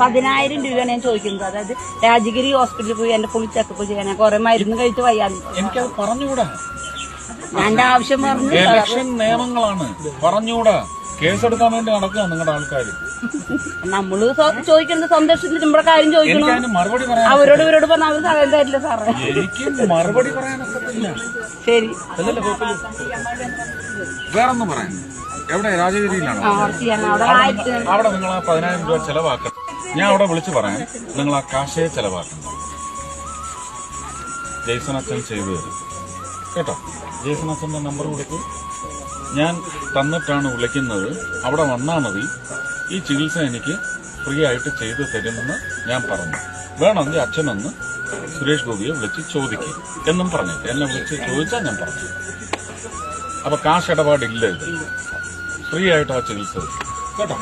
10,000 രൂപയാണ് ഞാൻ ചോദിക്കുന്നത്. അതായത് രാജഗിരി ഹോസ്പിറ്റലിൽ പോയി എന്റെ ഫുൾ ചെക്കപ്പ് ചെയ്യാൻ കുറെ മരുന്ന് കഴിച്ച് വയ്യാതെ. എനിക്കത് പറഞ്ഞുകൂടാ. എന്റെ ആവശ്യം പറഞ്ഞു. ഇലക്ഷൻ നിയമങ്ങളാണ്, പറഞ്ഞുകൂടാ. കേസെടുക്കാൻ വേണ്ടി നടക്കുക നിങ്ങളുടെ ആൾക്കാർ. നമ്മള് ചോദിക്കുന്നത് സന്ദർശനത്തിൽ നമ്മുടെ കാര്യം ചോദിക്കണം. മറുപടി പറയാൻ അവരോട് ഇവരോട് പറഞ്ഞാൽ അവർ സഹായം തരില്ല സാറേ. എനിക്ക് മറുപടി പറയാനൊക്കത്തില്ല. ശരി, വേറൊന്നും പറയാൻ. എവിടെ? രാജഗിരിയിലാണോ? അവിടെ നിങ്ങൾ ആ 10,000 രൂപ ചെലവാക്കണം. ഞാൻ അവിടെ വിളിച്ചു പറയാം, നിങ്ങൾ ആ കാശേ ചെലവാക്കണം. ജെയ്സൺ അച്ഛൻ ചെയ്തു തരും കേട്ടോ. ജെയ്സൺ അച്ഛൻ്റെ നമ്പർ കൊടുക്കും, ഞാൻ തന്നിട്ടാണ് വിളിക്കുന്നത്. അവിടെ വന്നാൽ മതി. ഈ ചികിത്സ എനിക്ക് ഫ്രീ ആയിട്ട് ചെയ്തു തരുമെന്ന് ഞാൻ പറഞ്ഞു. വേണമെങ്കിൽ അച്ഛനൊന്ന് സുരേഷ് ഗോപിയെ വിളിച്ച് ചോദിക്കും എന്നും പറഞ്ഞു. എന്നെ വിളിച്ച് ചോദിച്ചാൽ ഞാൻ പറഞ്ഞു. അപ്പൊ കാശ് ഇടപാടില്ല, ഇത് ഫ്രീ ആയിട്ട് ആ ചികിത്സ കേട്ടോ.